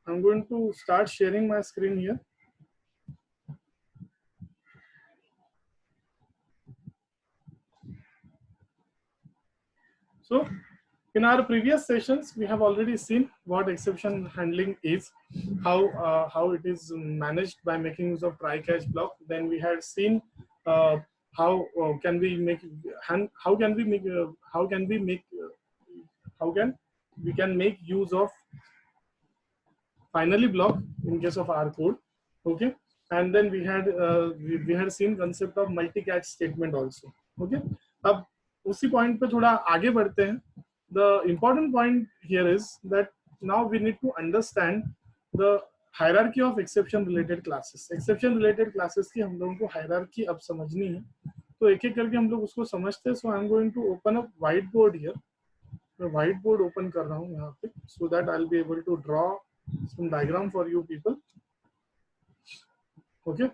I'm going to start sharing my screen here. So in our previous sessions, we have already seen what exception handling is, how it is managed by making use of try-catch block. Then we had seen how can we make how can we make we can make use of finally block in case of our code. Okay, and then we had seen concept of multi-catch statement also. Okay, अब उसी point पे थोड़ा आगे बढ़ते हैं. The important point here is that now we need to understand the hierarchy of exception related classes. Exception related classes की हम लोगों को hierarchy अब समझनी है, तो एक एक करके हम लोग उसको समझते हैं. So I am going to open up whiteboard here. मैं whiteboard open कर रहा हूँ यहाँ पे, so that I'll be able to draw some diagram for you people. Okay,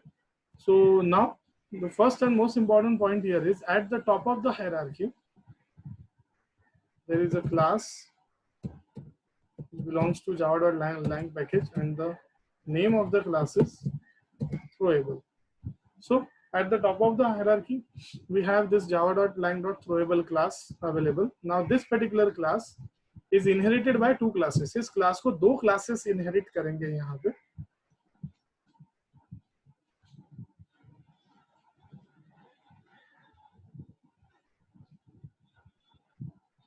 so now the first and most important point here is at the top of the hierarchy there is a class belongs to java.lang package and the name of the class is throwable. So at the top of the hierarchy we have this java.lang.throwable class available. Now this particular class is inherited by two classes. इस class को दो classes inherit करेंगे यहाँ पे.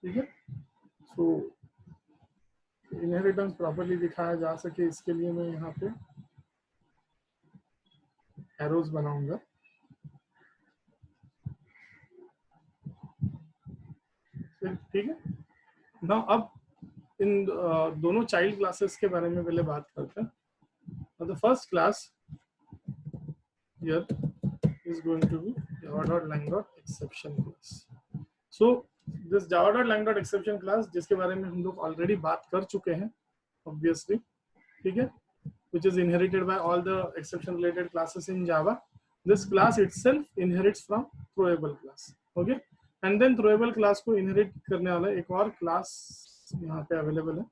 ठीक है, so inheritance properly दिखाया जा सके इसके लिए मैं यहाँ पे एरोज बनाऊंगा. ठीक है ना. अब इन दोनों चाइल्ड क्लासेस के बारे में पहले बात करते हैं. The first class here is going to be java.lang.exception class. So this java.lang.exception class जिसके बारे में हम लोग ऑलरेडी बात कर चुके हैं ऑब्वियसली. ठीक है, which is inherited by all the exception related classes in Java. This class itself inherits from throwable class. Okay, and then throwable class को inherit करने वाला एक और class यहाँ पे available है,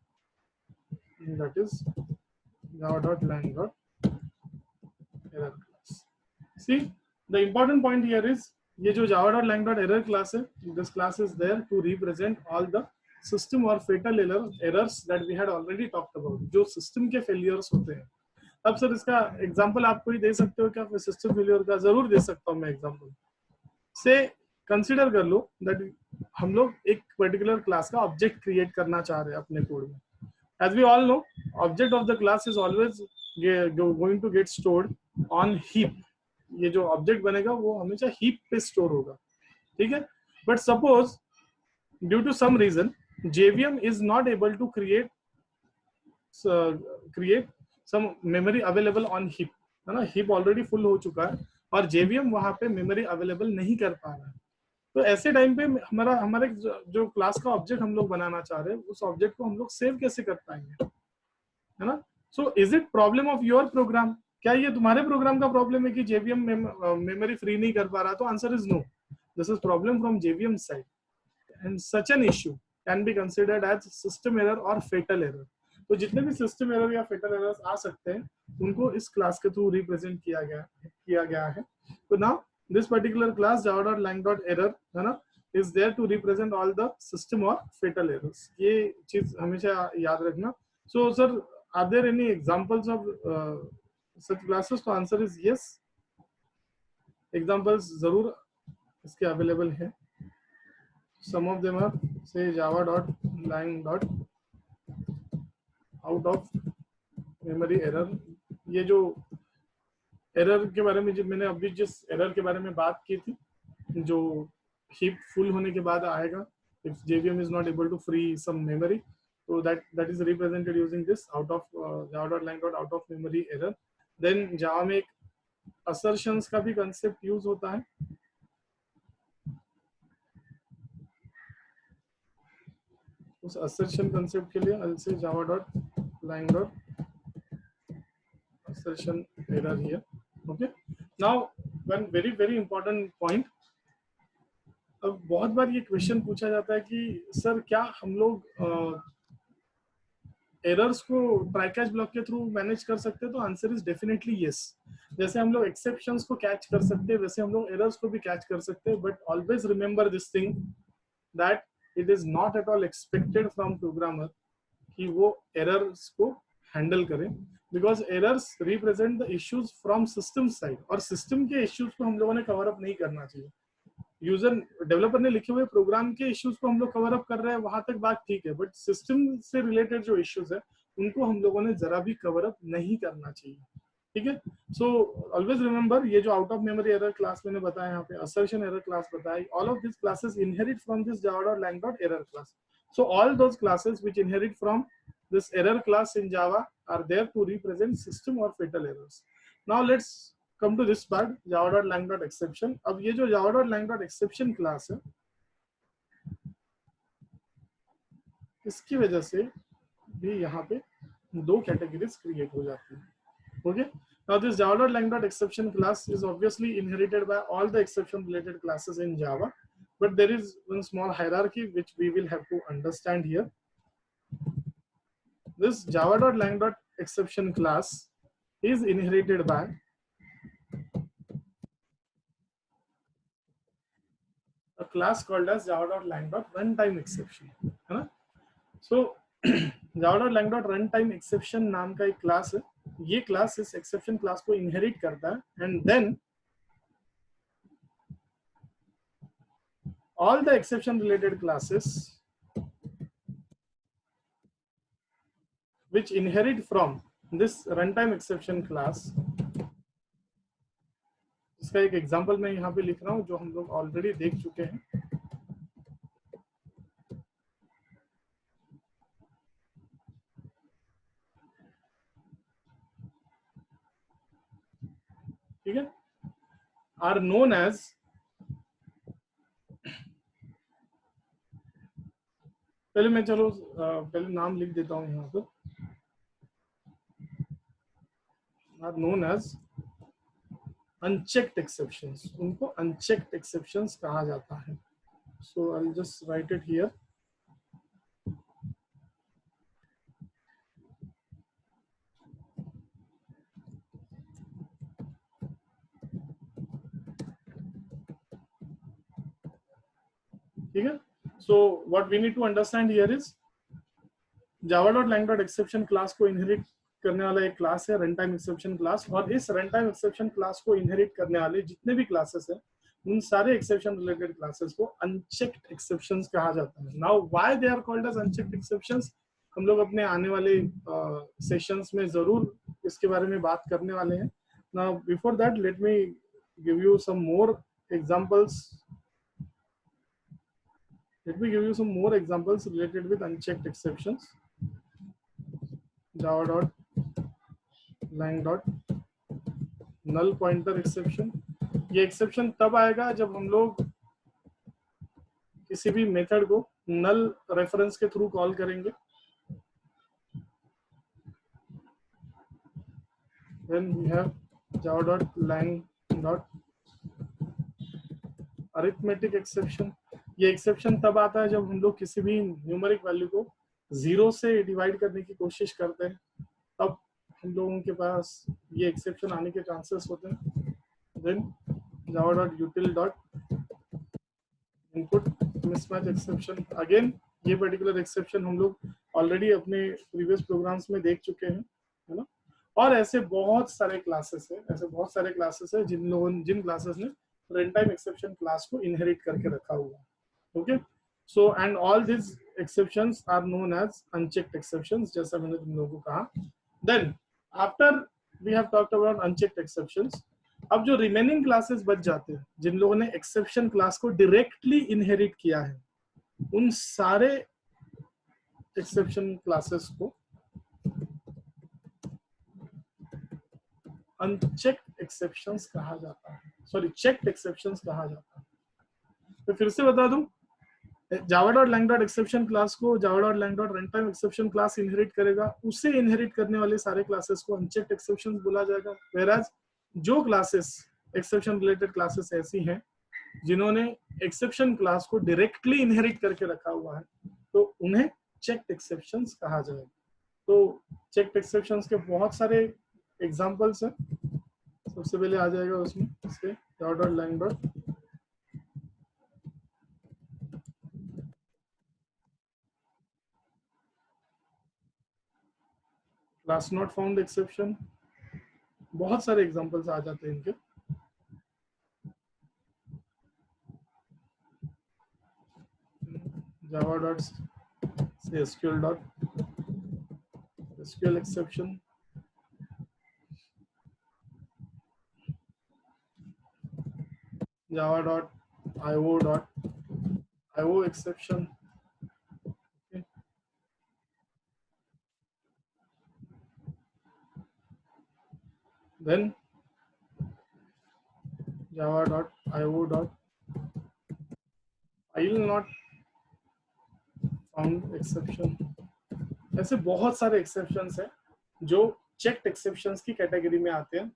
that is java.lang.error class. See, the important point here is ये जो java.lang.error class है, this class is there to represent all the system or fatal errors that we had already talked about. जो system के failures होते हैं. अब sir इसका example आप कोई दे सकते हो क्या? सिस्टम फेलियर का जरूर दे सकता हूं मैं एग्जांपल से. कंसीडर कर लो दैट हम लोग एक पर्टिकुलर क्लास का ऑब्जेक्ट क्रिएट करना चाह रहे हैं अपने कोड में. As we all know, object of the class is always going to get stored on heap. ये जो ऑब्जेक्ट बनेगा वो हमेशा हीप पे स्टोर होगा. ठीक है, but suppose due to some reason JVM is not able to create some memory available on heap, है ना. हीप ऑलरेडी फुल हो चुका है और JVM वहां पे मेमोरी अवेलेबल नहीं कर पा रहा है. तो ऐसे टाइम पे हमारे जो क्लास का ऑब्जेक्ट हम लोग बनाना चाह रहे हैं उस ऑब्जेक्ट को हम लोग सेव कैसे कर पाएंगे, है ना. So is it problem of your program? क्या ये तुम्हारे प्रोग्राम का प्रॉब्लम है कि JVM मेमोरी फ्री नहीं कर पा रहा? तो answer is no. This is problem from JVM side and such an issue can be considered as system error और फेटल एरर. तो जितने भी सिस्टम एरर या फेटल एरर्स आ सकते हैं उनको इस क्लास के थ्रू रिप्रेजेंट किया गया है. तो now this particular class java.lang.error, है ना, is there to represent all the system or fatal errors. ये चीज हमेशा याद रखना. So sir, are there any examples of such classes? तो आंसर इज yes. एग्जांपल्स जरूर इसके अवेलेबल है. Some of them are say java.lang. Out of memory error. ये जो एरर के बारे में जब मैंने अभी जिस एरर के बारे में बात की थी जो हीप फुल होने के बाद आएगा, if JVM is not able to free some memory, so that is represented using this out of java.lang. out of memory error. then java में एक assertions का भी concept यूज होता है. उस assertion concept के लिए I'll say java.lang. assertion error here. Okay, now one very important point. अब बहुत बार ये क्वेश्चन पूछा जाता है कि सर क्या हम लोग एरर्स को ट्राई कैच ब्लॉक के थ्रू मैनेज कर सकते हैं, तो आंसर इज डेफिनेटली यस। जैसे हम लोग एक्सेप्शंस को कैच कर सकते हैं वैसे हम लोग एरर्स को भी कैच कर सकते हैं, but always remember this thing that it is not at all expected from programmer कि वो एरर्स को हैंडल करें, because errors represent the issues from system side, और सिस्टम के इश्यूज को हम लोगों ने कवर अप नहीं करना चाहिए। यूजर डेवलपर ने लिखे हुए प्रोग्राम के इश्यूज को हम लोग कवर अप कर रहे हैं, वहां तक बात ठीक है, बट सिस्टम से रिलेटेड जो इश्यूज है उनको हम लोगों ने जरा भी कवर अप नहीं करना चाहिए, ठीक है। सो ऑलवेज रिमेंबर, ये जो out of memory error class मैंने बताया, यहाँ पे असर्शन एरर क्लास बताई, all of this classes inherit from this java.lang.error class. So all those classes which inherit from this error class in Java are there to represent system or fatal errors. Now let's come to this part, java.lang.exception. अब ये जो java.lang.exception class है, इसकी वजह से भी यहाँ पे दो कैटेगरीज क्रिएट हो जाती है, okay? Now this java.lang.exception class is obviously inherited by all the exception related classes in Java, but there is one small hierarchy which we will have to understand here. This java.lang.exception class is inherited by a class called as java.lang.runtime exception, है ना? So java.lang.runtime exception नाम का एक class है, ये class इस exception class को inherit करता है, and then all the exception related classes which inherit from this runtime exception class, इसका एक एग्जांपल मैं यहाँ पे लिख रहा हूँ जो हम लोग ऑलरेडी देख चुके हैं। ठीक है, are known as पहले मैं चलो पहले नाम लिख देता हूँ यहाँ पर, are known as unchecked exceptions, उनको unchecked exceptions कहा जाता है। So I'll just write it here. ठीक है, so what we need to understand here is java.lang.exception class को इनहेरिट करने वाला एक क्लास है रन टाइम एक्सेप्शन क्लास, और इस रन टाइम एक्सेप्शन क्लास को इनहेरिट करने वाले जितने भी क्लासेस है उन सारे एक्सेप्शन रिलेटेड क्लासेस को अनचेक्ड एक्सेप्शंस कहा जाता है। Now why they are called as unchecked exceptions, हम लोग अपने आने वाले सेशंस में जरूर इसके बारे में बात करने वाले हैं। Now before that let me give you some more examples, let me give you some more examples related with unchecked exceptions. java.lang.null pointer exception, ये एक्सेप्शन तब आएगा जब हम लोग किसी भी मेथड को नल रेफरेंस के थ्रू कॉल करेंगे। Then we have java.lang.arithmetic exception, ये एक्सेप्शन तब आता है जब हम लोग किसी भी न्यूमेरिक वैल्यू को 0 से डिवाइड करने की कोशिश करते हैं, तब हम लोगों के पास ये एक्सेप्शन आने के चांसेस होते हैं। Then java.util.input mismatch exception, again ये पर्टिकुलर एक्सेप्शन हम लोग ऑलरेडी अपने प्रीवियस प्रोग्राम्स में देख चुके हैं, है ना। और ऐसे बहुत सारे क्लासेस है जिन क्लासेस ने रन टाइम एक्सेप्शन क्लास को इनहेरिट करके रखा हुआ है। Okay, so and all these exceptions are known as unchecked exceptions, जैसा मैंने तुम लोगों को कहा। Then after we have talked about unchecked exceptions, अब जो रिमेनिंग क्लासेस बच जाते हैं जिन लोगों ने एक्सेप्शन क्लास को डायरेक्टली इनहेरिट किया है, उन सारे एक्सेप्शन क्लासेस को अनचेक्ड एक्सेप्शंस कहा जाता है, सॉरी चेक्ड एक्सेप्शंस कहा जाता है। तो फिर से बता दूं, java.lang.exception क्लास को java.lang.runtime exception क्लास इनहेरिट करेगा, उसे इनहेरिट करने वाले सारे क्लासेस को अनचेक्ड एक्सेप्शंस बोला जाएगा। whereas जो क्लासेस एक्सेप्शन रिलेटेड क्लासेस ऐसी हैं जिन्होंने एक्सेप्शन क्लास को डायरेक्टली इनहेरिट करके रखा हुआ है, तो उन्हें चेक्ड एक्सेप्शंस कहा जाएगा। तो चेक्ड एक्सेप्शंस के बहुत सारे एग्जांपल्स हैं। सबसे पहले आ जाएगा उसमें इसके .lang class not found exception, बहुत सारे एग्जांपल्स आ जाते हैं इनके। java dot say sql dot sql exception, java dot io exception, okay. Then java dot io dot file not found exception। ऐसे बहुत सारे एक्सेप्शंस हैं जो चेक्ड एक्सेप्शंस की कैटेगरी में आते हैं,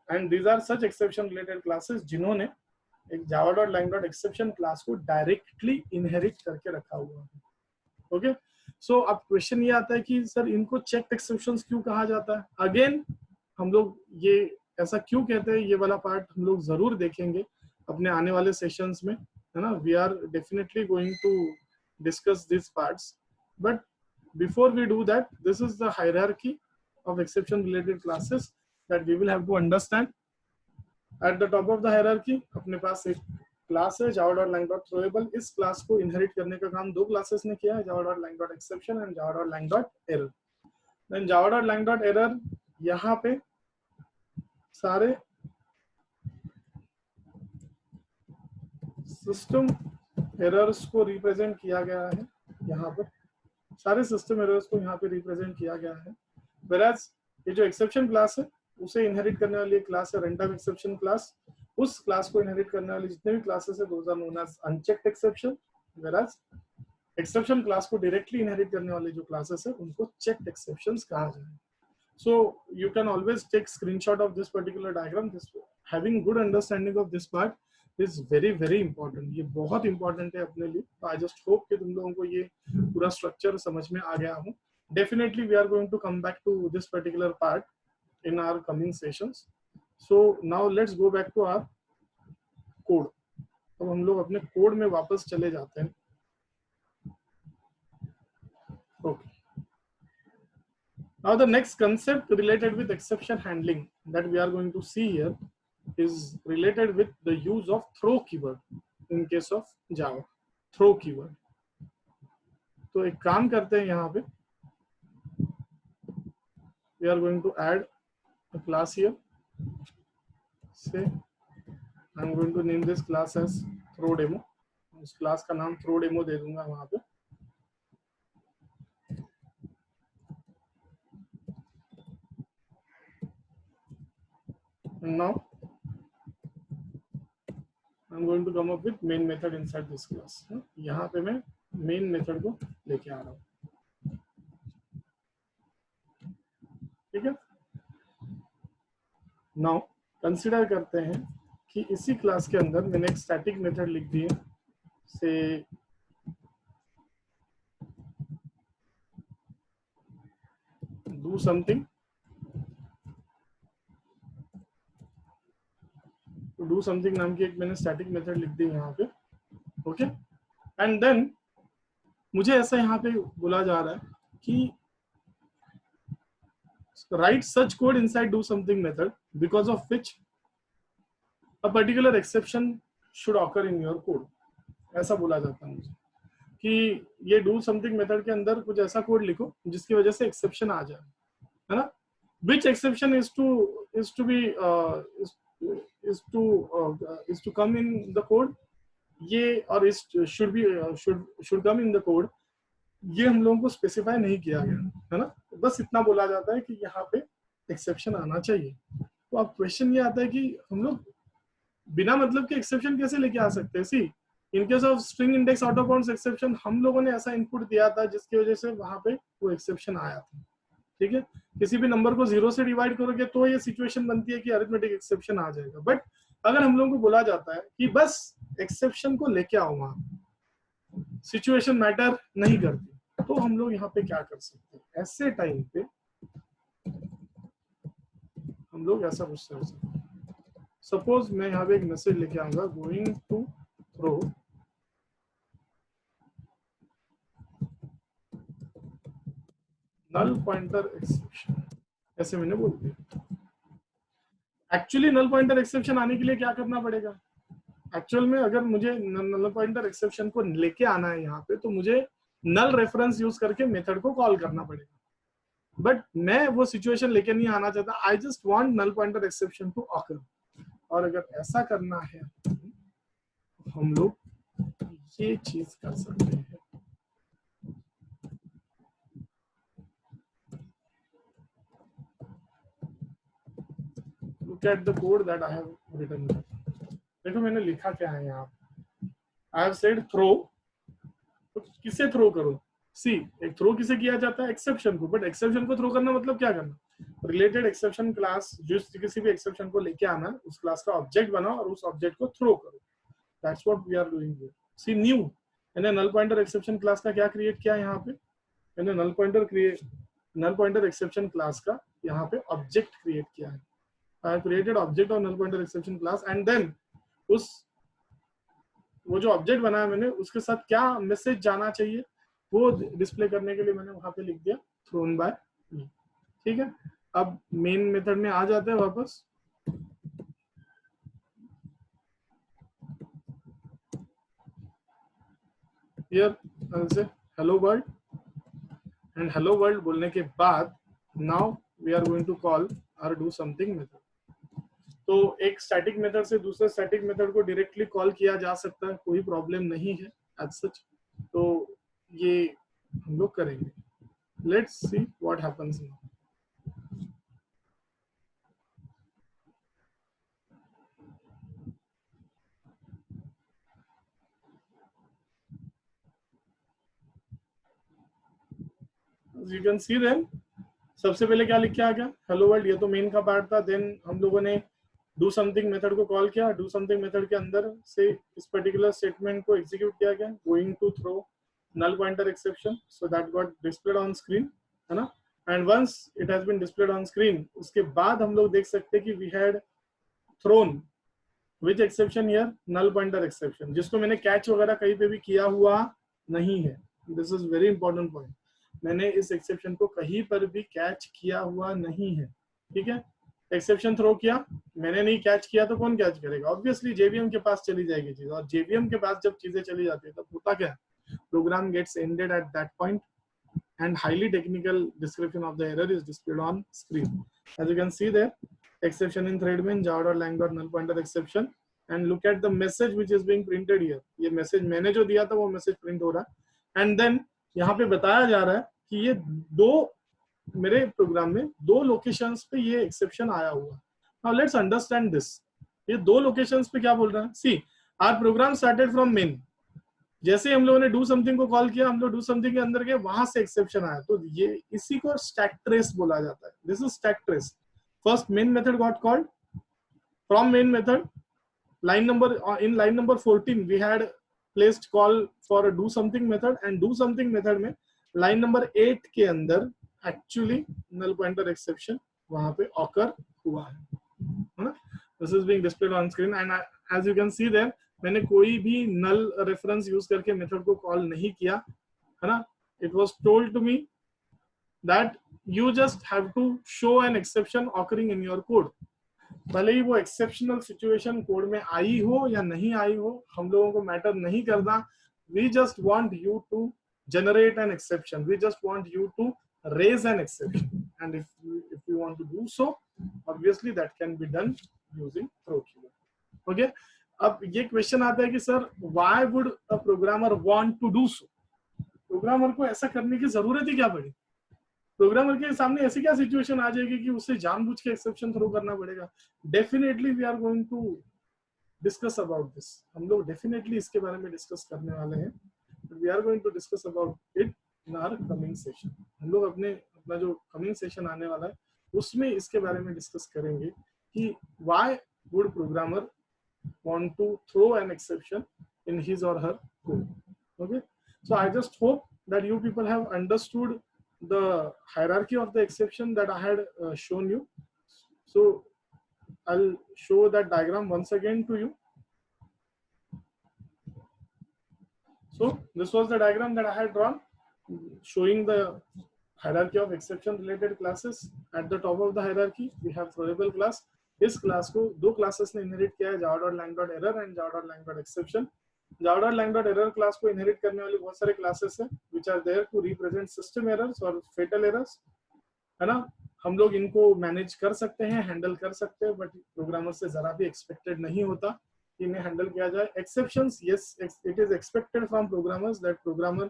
and these are such exception related classes जिन्होंने एक java.lang.exception क्लास को डायरेक्टली इनहेरिट करके रखा हुआ है। ओके, सो अब क्वेश्चन ये आता है कि सर इनको चेक्ड एक्सेप्शंस क्यों कहा जाता है। अगेन हम लोग ये ऐसा क्यों कहते हैं, ये वाला पार्ट हम लोग जरूर देखेंगे अपने आने वाले सेशंस में, है ना। We are definitely going to discuss this parts, but before we do that, this is the hierarchy of exception related classes that we will have to understand. At the top of the hierarchy अपने पास एक class है java.lang.throwable। इस class को inherit करने का काम दो classes ने किया है, java.lang.exception and java.lang.error। then java.lang.error यहाँ पे सारे सिस्टम एरर्स को रिप्रेजेंट किया गया है, यहाँ पर सारे सिस्टम एरर्स को यहाँ पे रिप्रेजेंट किया गया है। whereas ये जो एक्सेप्शन क्लास है उसे इनहेरिट करने वाली एक क्लास है रनटाइम एक्सेप्शन क्लास। उस क्लास को इनहेरिट करने वाली जितने भी क्लासेस है those are known as unchecked exception. whereas exception class को डायरेक्टली इनहेरिट करने वाले जो क्लासेस है उनको चेक्ड एक्सेप्शंस कहा जाए। So you can always take screenshot of this particular diagram. This having good understanding of this part is very important। ये बहुत important है अपने लिए। I just hope कि तुम लोगों को ये पूरा structure समझ में आ गया हो। Definitely we are going to come back to this particular part in our coming sessions. So now let's go back to our code। अब हम लोग अपने कोड में वापस चले जाते हैं। Okay. Now the next concept related with exception handling that we are going to see here is related with the use of throw keyword in case of Java। throw keyword। तो एक काम करते हैं यहाँ पे, we are going to add a class here। say I'm going to name this class as throw demo। उस class का नाम throw demo दे दूंगा वहाँ पे। And now I'm going to come up with main method inside this class। यहाँ पे मैं main method को लेके आ रहा हूँ, ठीक है। Now consider करते हैं कि इसी क्लास के अंदर मैंने एक स्टैटिक मेथड लिख दी है, से do something। तो do something नाम की एक मैंने स्टैटिक मेथड लिख दी यहाँ पे। ओके, एंड देन मुझे ऐसा यहाँ पे बोला जा रहा है कि write such code inside do something method because of which a particular exception should occur in your code। ऐसा बोला जाता है मुझे कि ये do something method के अंदर कुछ ऐसा कोड लिखो जिसकी वजह से एक्सेप्शन आ जाए, है ना। which exception is to come in the code, ये और should come in the code, ये हम लोगों को स्पेसिफाई नहीं किया गया, है ना। बस इतना बोला जाता है कि यहाँ पे एक्सेप्शन आना चाहिए। तो अब क्वेश्चन ये आता है कि हम लोग बिना मतलब के एक्सेप्शन कैसे लेके आ सकते हैं। See in case of string index out of bounds exception हम लोगों ने ऐसा इनपुट दिया था जिसकी वजह से वहां पे वो एक्सेप्शन आया था, ठीक है। किसी भी नंबर को 0 से डिवाइड करोगे तो ये सिचुएशन बनती है कि अरिथमेटिक एक्सेप्शन आ जाएगा। बट अगर हम लोगों को बोला जाता है कि बस एक्सेप्शन को लेके आओ, वहां सिचुएशन मैटर नहीं करती, तो हम लोग यहाँ पे क्या कर सकते हैं, ऐसे टाइम पे हम लोग ऐसा कुछ कर सकते हैं। सपोज मैं यहाँ पे एक मैसेज लेके आऊंगा, going to throw null pointer exception, ऐसे मैंने बोल दिया। एक्चुअली नल पॉइंटर एक्सेप्शन आने के लिए क्या करना पड़ेगा, एक्चुअल में अगर मुझे नल पॉइंटर एक्सेप्शन को लेके आना है यहाँ पे, तो मुझे नल रेफरेंस यूज करके मेथड को कॉल करना पड़ेगा। बट मैं वो सिचुएशन लेके नहीं आना चाहता, I just want null pointer exception to occur. और अगर ऐसा करना है तो हम लोग ये चीज कर सकते हैं। Look at the code that I have written. देखो मैंने लिखा क्या है यहाँ, I have said throw, तो किसे थ्रो करो, सी एक थ्रो किसे किया जाता है, एक्सेप्शन को। बट एक्सेप्शन को थ्रो करना मतलब क्या करना, रिलेटेड एक्सेप्शन क्लास, जिस किसी भी एक्सेप्शन को लेके आना, उस क्लास का ऑब्जेक्ट बनाओ और उस ऑब्जेक्ट को थ्रो करो। That's what we are doing here. See new, मैंने नल पॉइंटर एक्सेप्शन क्लास का क्या क्रिएट किया यहाँ पे, मैंने नल पॉइंटर एक्सेप्शन क्लास का यहाँ पे ऑब्जेक्ट क्रिएट किया है। आई हैव क्रिएटेड ऑब्जेक्ट और null pointer exception class, and then वो जो ऑब्जेक्ट बनाया मैंने, उसके साथ क्या मैसेज जाना चाहिए वो डिस्प्ले करने के लिए मैंने वहां पे लिख दिया थ्रोन बाय मी। ठीक है, अब मेन मेथड में आ जाते हैं वापस। Here I will say hello world, and hello world बोलने के बाद now we are going to call और डू समथिंग मेथड। तो एक स्टैटिक मेथड से दूसरे स्टैटिक मेथड को डायरेक्टली कॉल किया जा सकता है, कोई प्रॉब्लम नहीं है एज सच। तो ये हम लोग करेंगे। Let's see what happens now. As you can see then, सबसे पहले क्या लिख के आ गया, हेलो वर्ल्ड, ये तो मेन का पार्ट था। देन हम लोगों ने डू समथिंग मेथड को कॉल किया, डू समथिंग मेथड के अंदर से इस पर्टिकुलर स्टेटमेंट को एग्जीक्यूट किया गया, going to throw null pointer exception, so that got displayed on screen, है ना। And once it has been displayed on screen, उसके बाद हम लोग देख सकते हैं कि we had thrown which exception here, null pointer exception, जिसको मैंने कैच वगैरह कहीं पे भी किया हुआ नहीं है। This is very important point, मैंने इस एक्सेप्शन को कहीं पर भी कैच किया हुआ नहीं है। ठीक है, एक्सेप्शन थ्रो किया, मैंने नहीं कैच किया तो कौन कैच करेगा, ऑब्वियसली जेवीएम के पास चली जाएगी चीज। और जेवीएम के पास जब चीजें चली जाती है तब होता क्या, program gets ended at that point and highly technical description of the error is displayed on screen. As you can see there, exception in thread main java.lang.null pointer exception, and look at the message which is being printed here. ये message मैंने जो दिया था वो message print हो रहा है, and then यहाँ पे बताया जा रहा है कि ये दो मेरे प्रोग्राम में दो लोकेशंस पे ये एक्सेप्शन आया हुआ। नाउ लेट्स अंडरस्टैंड दिस, ये दो लोकेशंस पे क्या बोल रहा है, see our program started from main, जैसे हम लोगों ने डू समथिंग को कॉल किया, हम लोग डू समथिंग के अंदर गए, वहां से एक्सेप्शन आया, तो ये इसी को स्टैक ट्रेस बोला जाता है। This is stack trace. First main method got called, from main method line number in line number 14 we had placed call for a do something method, and do something method में line number 8 के अंदर actually null pointer exception वहां पे occur हुआ है ना। this is being displayed on screen, and as you can see there, मैंने कोई भी null reference यूज करके मेथड को कॉल नहीं किया है ना। it was told to me that you just have to show an exception occurring in your code। भले ही वो एक्सेप्शनल सिचुएशन कोड में आई हो या नहीं आई हो, हम लोगों को मैटर नहीं करना। We just want you to generate an exception, we just want you to raise an exception, and if you want to do so, obviously that can be done using throw keyword। okay, अब ये question आता है कि sir why would a programmer want to do so, programmer को ऐसा करने की जरूरत ही क्या पड़ी, प्रोग्रामर के सामने ऐसी क्या सिचुएशन आ जाएगी कि उससे जानबूझ के एक्सेप्शन थ्रो करना पड़ेगा। Definitely we are going to discuss about this, हम लोग डेफिनेटली इसके बारे में डिस्कस करने वाले हैं। We are going to discuss about it in our coming session. हम लोग अपना जो कमिंग सेशन आने वाला है उसमें इसके बारे में डिस्कस करेंगे कि why would programmer want to throw an exception in his or her code. Okay, so I just hope that you people have understood the hierarchy of the exception that I had shown you. So I'll show that diagram once again to you. So this was the diagram that I had drawn showing the hierarchy of exception related classes. At the top of the hierarchy we have throwable class. इस class को दो classes ने inherit किया है, java.lang.error and java.lang.exception. java.lang.error class को inherit करने वाली बहुत सारे क्लासेस हैं which are there to represent system errors और fatal errors, है ना. हम लोग इनको मैनेज कर सकते हैं, हैंडल कर सकते हैं, बट प्रोग्रामर से जरा भी एक्सपेक्टेड नहीं होता इन्हें हैंडल किया जाए. Exceptions, yes, it is expected from programmers that programmer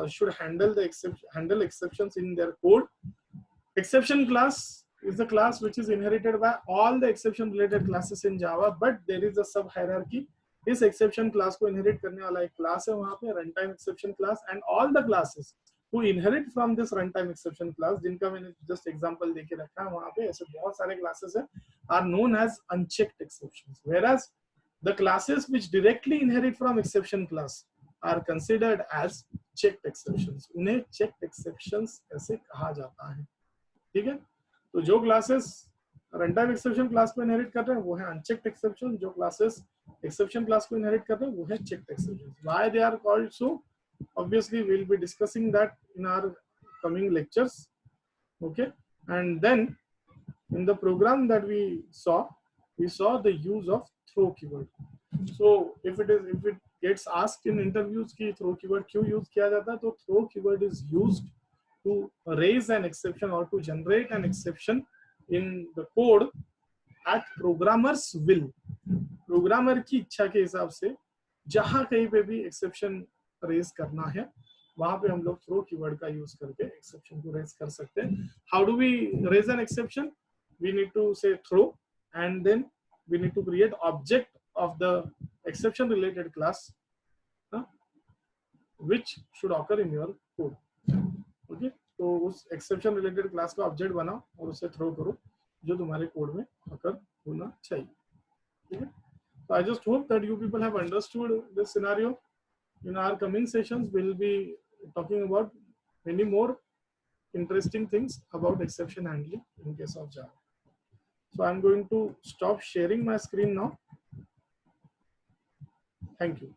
should handle exceptions in their code. Exception class is the class which is inherited by all the exception related classes in Java, but there is a sub hierarchy. इस exception class को inherit करने वाला एक class है वहाँ पे runtime exception class, and all the classes who inherit from this runtime exception class, जिनका मैंने just example देके रखा है वहाँ पे, ऐसे बहुत सारे classes हैं, are known as unchecked exceptions, whereas the classes which directly inherit from exception class are considered as checked exceptions. उन्हें checked exceptions ऐसे कहा जाता है. ठीक है, तो जो क्लासेस रनटाइम एक्सेप्शन क्लास को इनहेरिट कर रहे हैं वो है अनचेक्ड एक्सेप्शन, जो क्लासेस एक्सेप्शन क्लास को इनहेरिट कर रहे हैं वो है checked exception. Why they are called so, obviously we'll be discussing that in our coming lectures. Okay, and then in the program that we saw the use of throw keyword. So if it gets asked in interviews कि throw keyword क्यों use किया जाता है, तो throw keyword is used to raise an exception or to generate an exception in the code at programmer's will. Programmer की इच्छा के हिसाब से जहां कहीं पे भी एक्सेप्शन रेज करना है वहां पे हम लोग थ्रो कीवर्ड का यूज करके एक्सेप्शन को रेज कर सकते हैं. How do we raise an exception? We need to say throw and then we need to create object of the exception related class which should occur in your code. Okay, तो उस exception related class का object बनाओ और उसे throw करो जो तुम्हारे code में occur होना चाहिए. ठीक है, so I just hope that you people have understood this scenario. In our coming sessions we'll be talking about many more interesting things about exception handling in case of Java. So I'm going to stop sharing my screen now. Thank you.